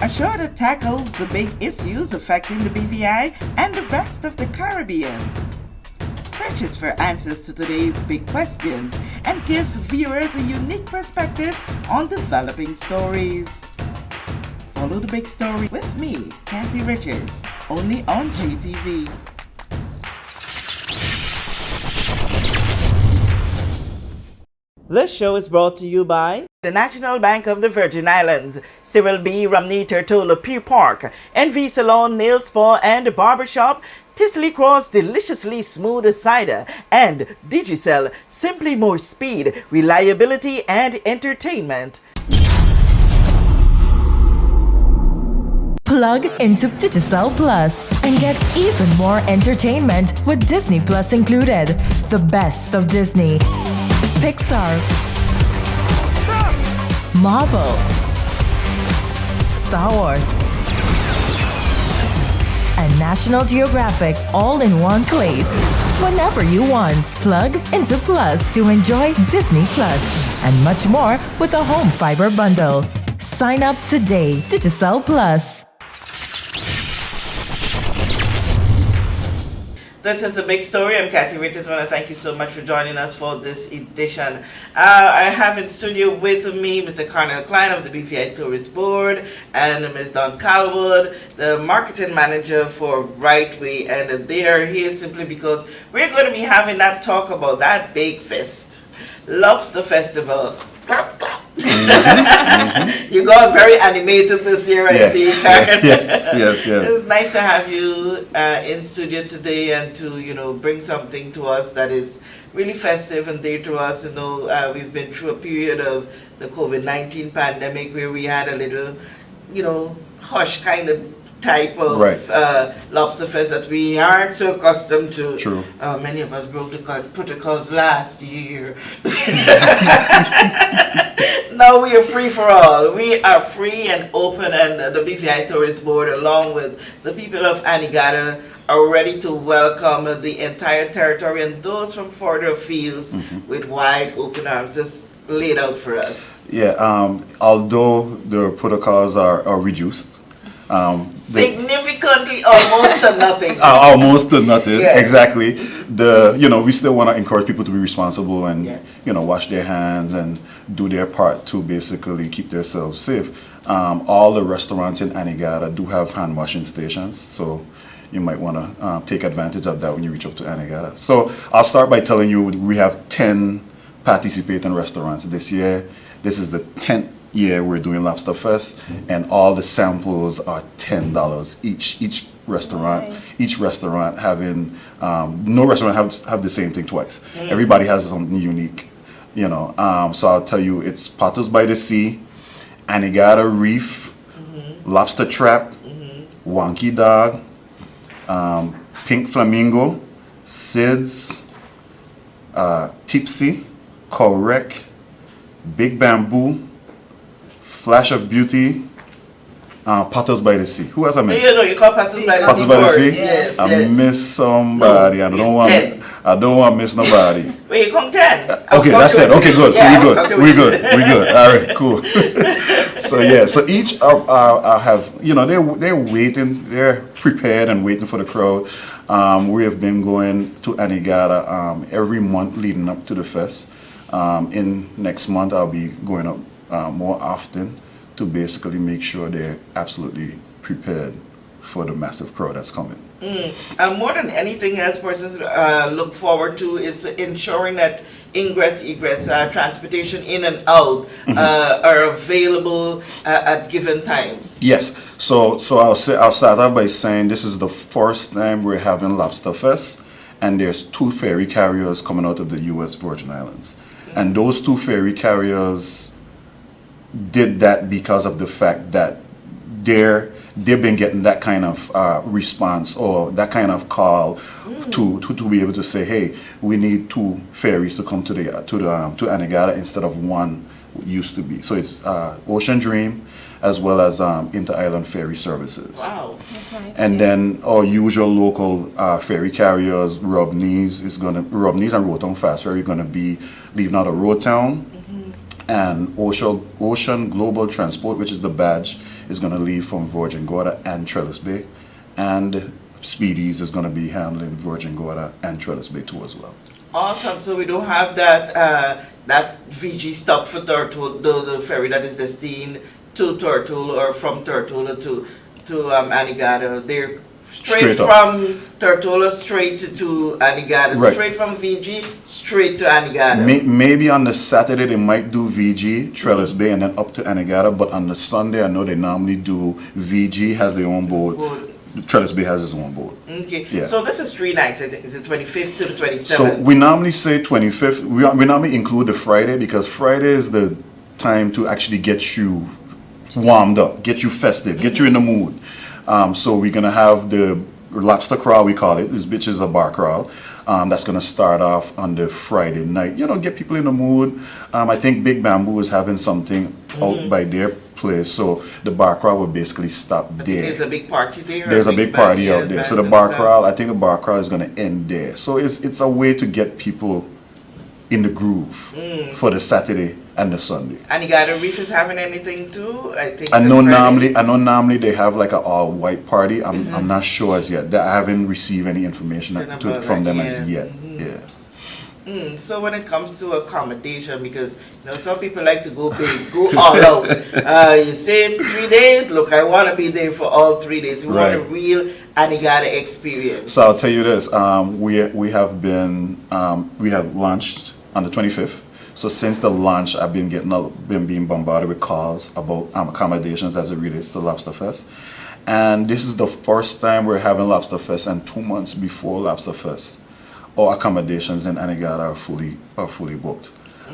a show that tackles the big issues affecting the BVI and the rest of the Caribbean. Searches for answers to today's big questions and gives viewers a unique perspective on developing stories. Follow the big story with me, Kathy Richards, only on GTV. This show is brought to you by the National Bank of the Virgin Islands, Cyril B. Romney Turtola Pier Park, NV Salon, Nail Spa and Barbershop, Tisley Cross Deliciously Smooth Cider, and Digicel, simply more speed, reliability and entertainment. Plug into Digicel Plus and get even more entertainment with Disney Plus included. The best of Disney, Pixar, Marvel, Star Wars, and National Geographic all in one place. Whenever you want, plug into Plus to enjoy Disney Plus and much more with a home fiber bundle. Sign up today. Digicel Plus. This is the big story. I'm Kathy Richards. I want to thank you so much for joining us for this edition. I have in studio with me Mr. Cornell Klein of the BVI Tourist Board and Ms. Dawn Calwood, the marketing manager for Rightway. And they are here simply because we're going to be having that talk about that big fest, Lobster Festival. Clap, clap. You got very animated this year, I see. Yes. It's nice to have you in studio today and to bring something to us that is really festive and dear to us. We've been through a period of the COVID-19 pandemic where we had a little hush kind of type of lobster fest that we aren't so accustomed to. True. Many of us broke the protocols last year. Now we are free for all. We are free and open, and the BVI Tourist Board, along with the people of Anegada, are ready to welcome the entire territory and those from further fields with wide open arms, just laid out for us. Yeah, although the protocols are reduced. Significantly, almost to nothing. Almost to nothing, yes. Exactly. We still want to encourage people to be responsible and, wash their hands and do their part to basically keep themselves safe. All the restaurants in Anegada do have hand washing stations, so you might want to take advantage of that when you reach up to Anegada. So I'll start by telling you we have 10 participating restaurants this year. This is the 10th year we're doing Lobster Fest, and all the samples are $10 each. Each restaurant having no restaurant have the same thing twice. Everybody has something unique, So I'll tell you, it's Potters by the Sea, Anegada Reef, Lobster Trap, Wonky Dog, Pink Flamingo, Sid's, Tipsy, Correct, Big Bamboo, Flash of Beauty, Potters by the Sea. Who else I missed? You call Potters by the Sea. Potters by the Sea. Yes, I miss somebody. I don't want to miss nobody. Wait, you come 10. Okay, that's it. Okay, good. So Yeah, we're good. All right, cool. So each have they're waiting. They're prepared and waiting for the crowd. We have been going to Anegada every month leading up to the fest. In next month, I'll be going up more often to basically make sure they're absolutely prepared for the massive crowd that's coming. More than anything else, persons look forward to is ensuring that ingress, egress, transportation in and out are available at given times. Yes. So I'll start off by saying this is the first time we're having Lobster Fest, and there's 2 ferry carriers coming out of the U.S. Virgin Islands, and those 2 ferry carriers did that because of the fact that they've been getting that kind of response or that kind of call to be able to say, hey, we need 2 ferries to come to Anegada instead of 1 used to be. So it's Ocean Dream as well as inter-island ferry services. Wow. And then our usual local ferry carriers, Robneys and Rotown Fast Ferry, going to be leaving out of Rotown. And Ocean Global Transport, which is the badge, is going to leave from Virgin Gorda and Trellis Bay. And Speedies is going to be handling Virgin Gorda and Trellis Bay too as well. Awesome. So we don't have that VG stop for Turtle, the ferry that is destined to Turtle or from Turtle to Anegada. They're straight from Turtle straight to Anegada. Right. Straight from VG straight to Anegada. Maybe on the Saturday they might do VG, Trellis Bay, and then up to Anegada. But on the Sunday, I know they normally do VG has their own boat. Trellis Bay has its own boat. Okay. Yeah. So this is 3 nights, I think. Is it 25th to the 27th? So we normally say 25th. We normally include the Friday because Friday is the time to actually get you warmed up, get you festive, get you in the mood. So we're going to have the Lobster Crawl, we call it. This bitch is a bar crawl. That's going to start off on the Friday night. Get people in the mood. I think Big Bamboo is having something out by their place. So the bar crawl will basically stop there. There's a big party there. There's a big party out there. So the bar crawl, I think the bar crawl is going to end there. So it's a way to get people in the groove for the Saturday and the Sunday. Anegada Reef is having anything too? I know normally they have like an all white party. I'm not sure as yet. I haven't received any information from them as yet. Yeah. So when it comes to accommodation, because some people like to go big, go all out. You say 3 days, look, I want to be there for all 3 days. We want a real Anegada experience. So I'll tell you this: we have launched on the 25th. So since the launch, I've been being bombarded with calls about accommodations as it relates to Lobster Fest. And this is the first time we're having Lobster Fest, and 2 months before Lobster Fest, all accommodations in Anegada are fully booked.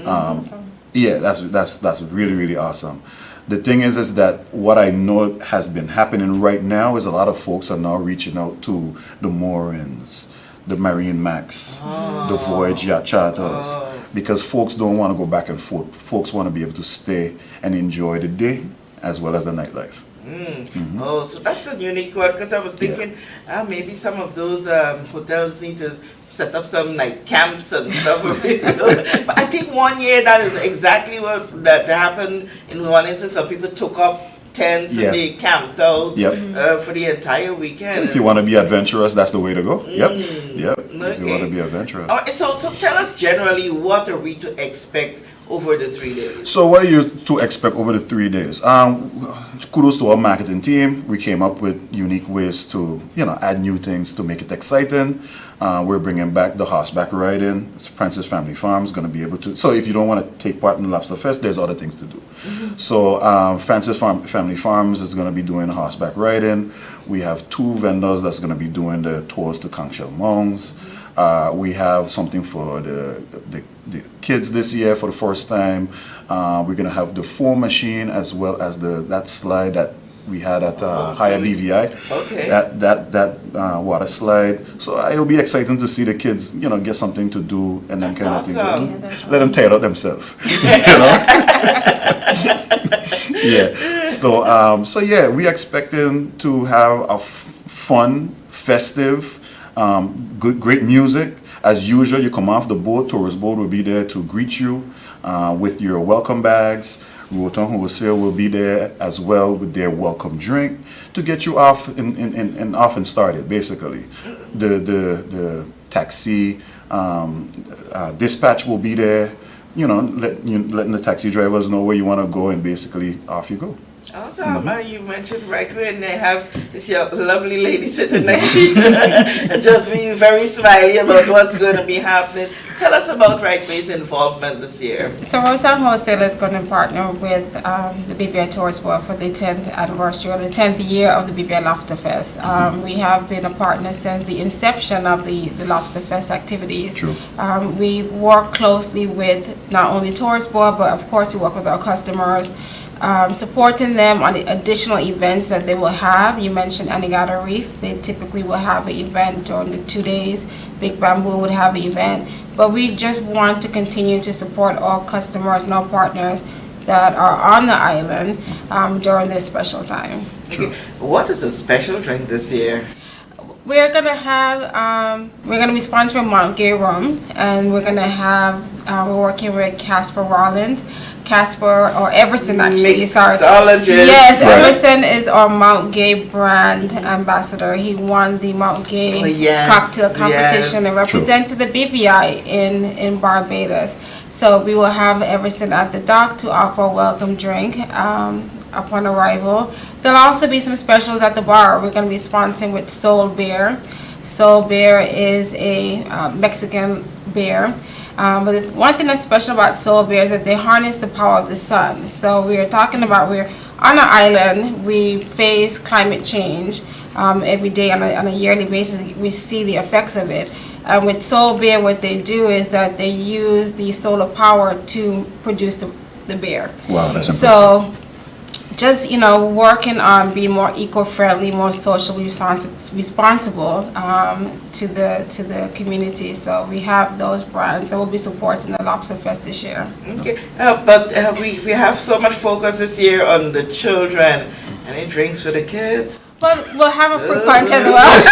Awesome. Yeah, that's really, really awesome. The thing is that what I know has been happening right now is a lot of folks are now reaching out to the moorings, the Marine Max, the Voyage Yacht Charters, because folks don't want to go back and forth. Folks want to be able to stay and enjoy the day as well as the nightlife. Oh, so that's a unique one, because I was thinking maybe some of those hotels need to set up some night camps and stuff. But I think 1 year that is exactly what that happened in one instance. Some people took up tents and they camped out for the entire weekend. If you want to be adventurous, that's the way to go. Yep. If you want to be adventurous. So tell us generally, what are we to expect over the 3 days? So what are you to expect over the 3 days? Kudos to our marketing team. We came up with unique ways to add new things to make it exciting. We're bringing back the horseback riding. Francis Family Farms is going to be able to. So if you don't want to take part in the Lobster Fest, there's other things to do. So Francis Family Farms is going to be doing horseback riding. We have 2 vendors that's going to be doing the tours to Conchal Mounds. We have something for the kids this year for the first time. We're going to have the foam machine as well as that slide that we had at Higher BVI. Okay. That water slide. So it'll be exciting to see the kids, get something to do and then kind of things. Let them tear it out themselves. Yeah. So yeah, we're expecting to have a fun, festive, great music. As usual, you come off the boat, Tourist Boat will be there to greet you with your welcome bags. Roton Wholesale will be there as well with their welcome drink to get you off and off and started, basically. The taxi dispatch will be there, letting the taxi drivers know where you want to go, and basically off you go. Awesome. You mentioned right away, and they have this lovely lady sitting next to you, just being very smiley about what's going to be happening. Tell us about Right Way's involvement this year. So Rotan Wholesale is going to partner with the BBI Tourist Board for the 10th anniversary, or the 10th year of the BBI Lobster Fest. We have been a partner since the inception of the Lobster Fest activities. True. We work closely with not only Tourist Board, but of course we work with our customers, supporting them on the additional events that they will have. You mentioned Anegada Reef. They typically will have an event during the 2 days. Big Bamboo would have an event. But we just want to continue to support all customers and all partners that are on the island during this special time. Okay. What is a special drink this year? We're gonna have we're gonna be sponsoring Mount Gay Rum, and we're gonna have We're working with Casper Rollins. Casper, or Everson actually, sorry. Mixologist. Yes, Right. Everson is our Mount Gay brand ambassador. He won the Mount Gay cocktail competition and represented the BVI in Barbados. So we will have Everson at the dock to offer a welcome drink upon arrival. There'll also be some specials at the bar. We're going to be sponsoring with Soul Beer. Soul Beer is a Mexican beer. But one thing that's special about Soul Beer is that they harness the power of the sun. So we are talking about, we're on an island, we face climate change every day on a yearly basis. We see the effects of it. And with Soul Beer, what they do is that they use the solar power to produce the beer. Wow, that's impressive. So just, working on being more eco-friendly, more socially responsible to the community. So we have those brands that will be supporting the Lobster Fest this year. Okay, but we have so much focus this year on the children. Any drinks for the kids? Well, we'll have a fruit punch as well.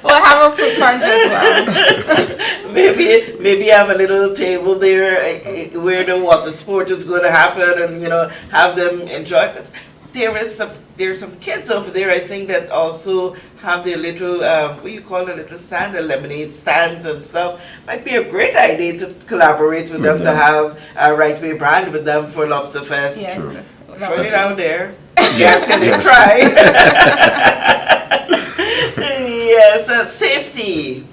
We'll have a fruit punch as well. Maybe have a little table there where the water sport is going to happen, and have them enjoy. 'Cause there's some kids over there, I think, that also have their little what you call a little stand, the lemonade stands and stuff. Might be a great idea to collaborate with them, to have a Right Way brand with them for Lobster Fest. Yes. True. Throw it down there. Yes, Can yes. try? Yes, safety.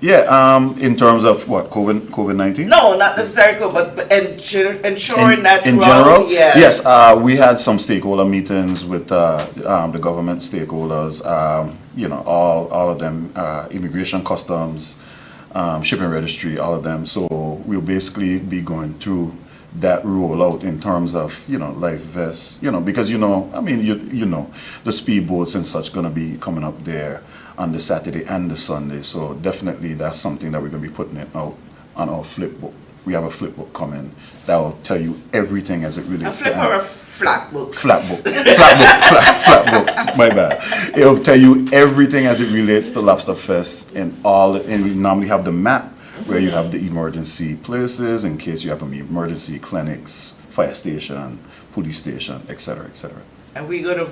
Yeah, in terms of what, COVID-19? No, not necessarily, but ensuring that in throughout, general, yes. yes, we had some stakeholder meetings with the government stakeholders. All of them, immigration, customs, shipping registry, all of them. So we'll basically be going through that rollout in terms of life vests, because the speedboats and such going to be coming up there on the Saturday and the Sunday. So definitely that's something that we're going to be putting it out on our flip book. We have a flip book coming that will tell you everything as it A relates flip to or a flat book? flat book. Flat book. My bad. It'll tell you everything as it relates to Lobster Fest and we normally have the map where you have the emergency places in case you have emergency clinics, fire station, police station, etc., etc. And we're gonna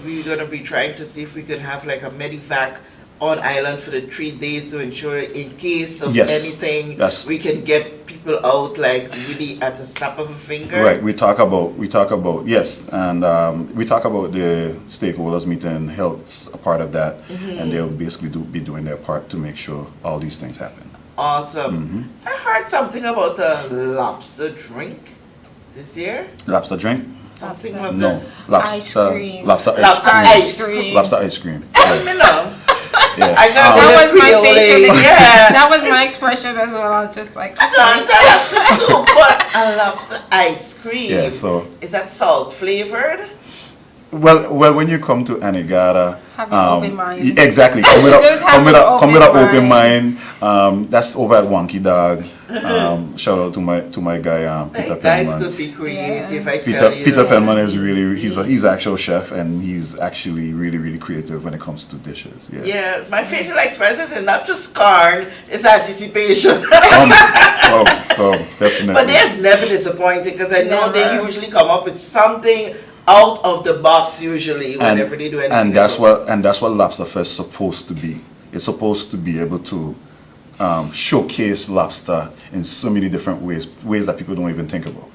be trying to see if we can have like a medivac on island for the 3 days to ensure in case of anything, we can get people out like really at the snap of a finger. Right. We talk about yes, and we talk about the stakeholders meeting. Health's a part of that, and they'll basically be doing their part to make sure all these things happen. Awesome. I heard something about a lobster drink this year. Lobster drink? Something of No, this. lobster. Ice cream. Lobster Lobster ice ice cream. Lobster ice cream. Let me know. Yeah. I got That was my Creole, facial. yeah. That was my expression as well. I was just like, I don't say lobster soup, but a lobster ice cream. Yeah, so is that salt flavored? well, when you come to Anegada, Have an open mind. Exactly. Come with Just have an an open open mind. That's over at Wonky Dog. Shout out to my guy Peter Guys Penman. could be creative. I Peter tell you. Peter Penman is really he's actual chef, and he's actually really creative when it comes to dishes. Yeah. Yeah, my facial expressions is not just scorn, it's anticipation. Definitely. But they have never disappointed because I know they Never. usually come up with something out of the box usually whenever they do anything. And that's what Lobster Fest is supposed to be. It's supposed to be able to showcase lobster in so many different ways that people don't even think about.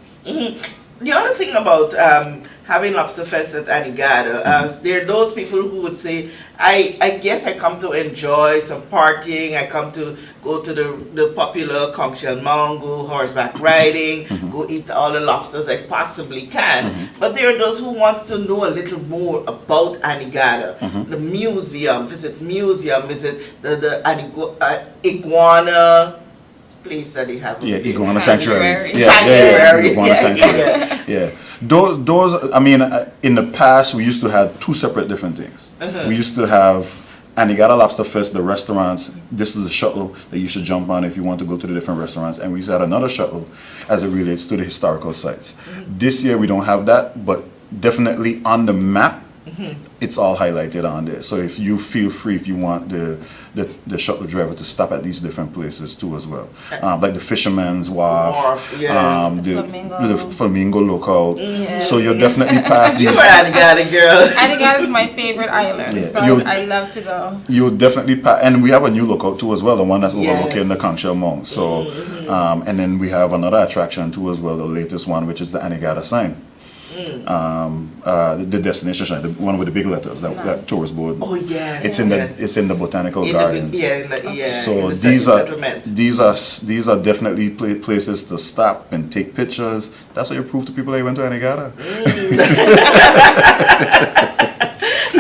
The other thing about having Lobster Fest at Anegada, there are those people who would say, I guess I come to enjoy some partying, I come to go to the popular Conchal Mound, go horseback riding, go eat all the lobsters I possibly can. But there are those who want to know a little more about Anegada, the museum, visit the iguana place that they have. Yeah, iguana sanctuaries. Sanctuary. Yeah, iguana Yes. sanctuary. Yeah, those. I mean, in the past, we used to have two separate different things. We used to have Anegada Lobster Fest, the restaurants. This is the shuttle that you should jump on if you want to go to the different restaurants, and we used to have another shuttle as it relates to the historical sites. This year, we don't have that, but definitely on the map, It's all highlighted on there. So if you feel free, if you want the shuttle driver to stop at these different places too as well. Like the Fisherman's Wharf, the Flamingo Lookout. So you'll definitely pass these. You're an Anegada girl. Anegada is my favorite island, so I love to go. You'll definitely pass, and we have a new lookout too as well, the one that's overlooking the Concha Mount. So, and then we have another attraction too as well, the latest one, which is the Anegada sign. The destination sign, the one with the big letters, that tourist board. Oh yes, it's in the botanical gardens. So in these are definitely places to stop and take pictures. That's how you prove to people that you went to Anegada.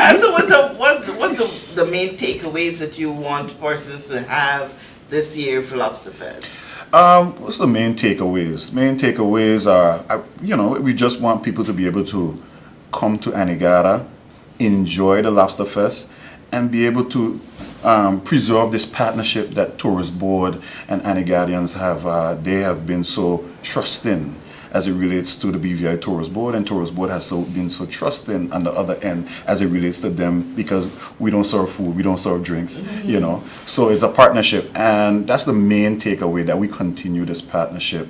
And so what's the main takeaways that you want persons to have this year for Lobster Fest? What's the main takeaways? Main takeaways are, we just want people to be able to come to Anegada, enjoy the Lobster Fest, and be able to preserve this partnership that Tourist Board and Anegadians have. They have been so trusting as it relates to the BVI Tourist Board, and Tourist Board has been so trusting on the other end as it relates to them, because we don't serve food, we don't serve drinks, So it's a partnership, and that's the main takeaway, that we continue this partnership.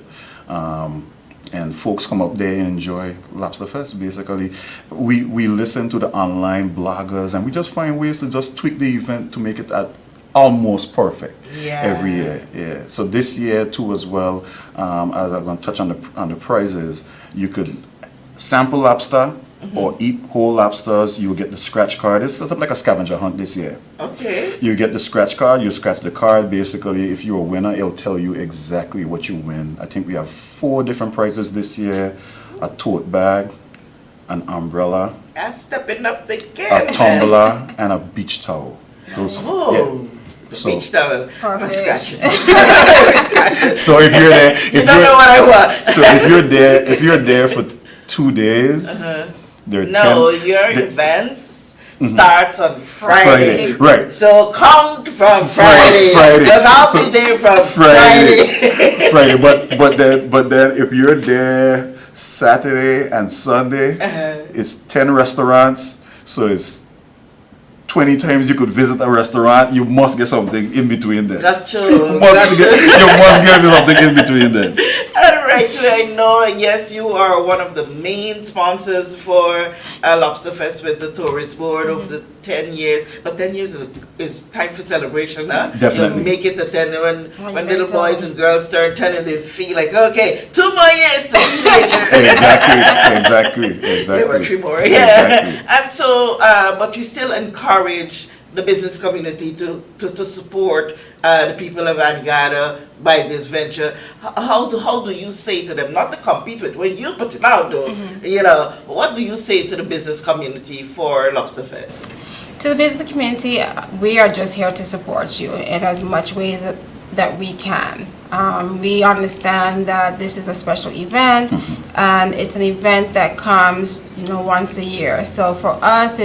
And folks come up there and enjoy Lobster Fest. Basically, we listen to the online bloggers, and we just find ways to just tweak the event to make it almost perfect every year. Yeah. So this year too as well, as I'm going to touch on the prizes, you could sample lobster or eat whole lobsters. You will get the scratch card. It's set up like a scavenger hunt this year. Okay. You get the scratch card. You scratch the card. Basically, if you're a winner, it'll tell you exactly what you win. I think we have 4 different prizes this year: a tote bag, an umbrella, stepping up the game, a tumbler, and a beach towel. Those. Beach towel. So if you're there, you don't know what I want. So if you're there for 2 days, your events starts on Friday. Right. So come from Friday. Because I'll be there from Friday. Friday. But then if you're there Saturday and Sunday, it's 10 restaurants. So it's 20 times you could visit a restaurant. You must get something in between there. That's true. You must get something in between there. All right, I know, yes, you are one of the main sponsors for Lobster Fest with the Tourist Board over the 10 years. But 10 years is time for celebration, huh? Definitely. You make it to 10 when little boys and girls turn 10 and they feel like, okay, 2 more years to teenager. Exactly. There were 3 more, Exactly. And so, but you still encourage the business community to support the people of Anegada by this venture. How do you say to them, not to compete with, when you put it out though, what do you say to the business community for Lobster Fest? To the business community, we are just here to support you in as much ways that we can. We understand that this is a special event, and it's an event that comes, once a year. So for us,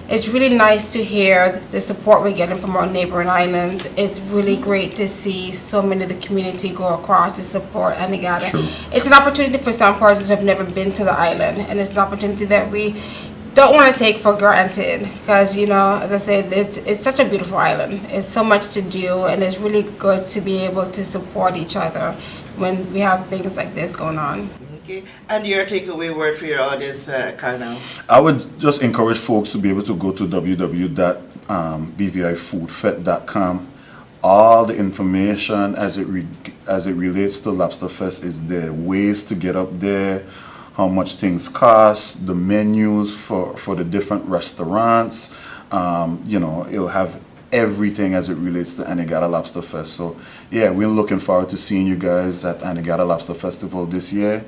it's really nice to hear the support we're getting from our neighboring islands. It's really great to see so many of the community go across to support Anegada. It's an opportunity for some persons who have never been to the island, and it's an opportunity that we don't want to take for granted, because as I said, it's such a beautiful island. It's so much to do, and it's really good to be able to support each other when we have things like this going on. Okay. And your takeaway word for your audience, Carnell? I would just encourage folks to be able to go to www.bvifoodfet.com. All the information as it relates to Lobster Fest is there. Ways to get up there, how much things cost, the menus for the different restaurants. It'll have everything as it relates to Anegada Lobster Fest. So yeah, we're looking forward to seeing you guys at Anegada Lobster Festival this year.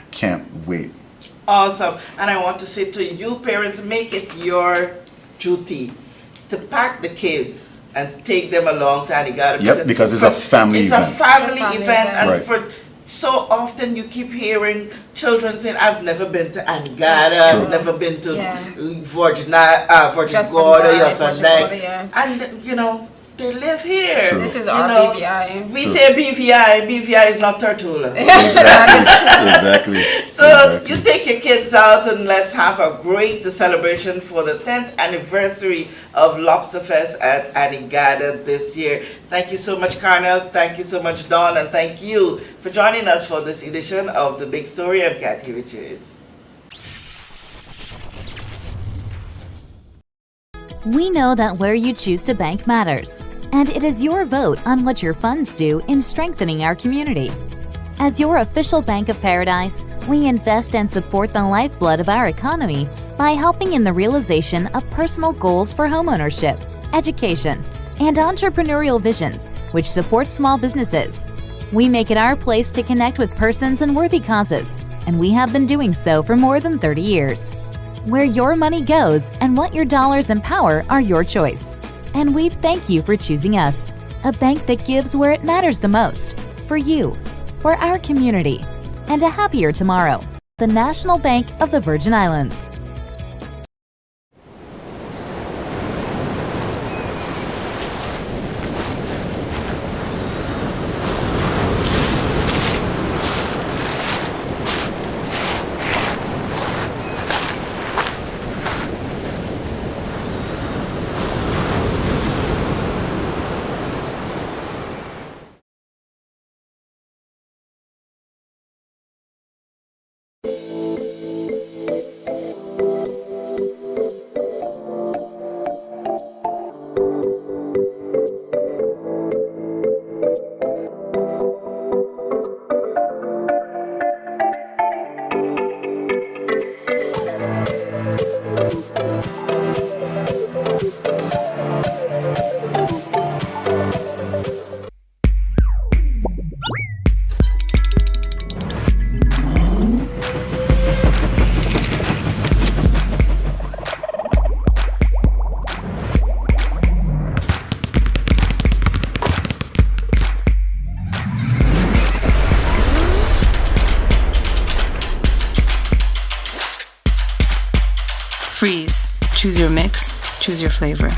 Can't wait. Awesome. And I want to say to you parents, make it your duty to pack the kids and take them along to Anegada. Yep, because it's a family event. It's a family event, and right. for so often you keep hearing children saying, I've never been to Anegada, I've never been to Virgin Gorda, and they live here. True. This is You our know, BVI. We say BVI. BVI is not Tortula. Exactly. So you take your kids out and let's have a great celebration for the 10th anniversary of Lobster Fest at Anegada this year. Thank you so much, Carnell. Thank you so much, Dawn, and thank you for joining us for this edition of The Big Story. I'm Kathy Richards. We know that where you choose to bank matters, and it is your vote on what your funds do in strengthening our community. As your official Bank of Paradise, we invest and support the lifeblood of our economy by helping in the realization of personal goals for homeownership, education, and entrepreneurial visions, which support small businesses. We make it our place to connect with persons and worthy causes, and we have been doing so for more than 30 years. Where your money goes and what your dollars empower are your choice. And we thank you for choosing us, a bank that gives where it matters the most, for you, for our community, and a happier tomorrow. The National Bank of the Virgin Islands. Freeze. Choose your mix, choose your flavor.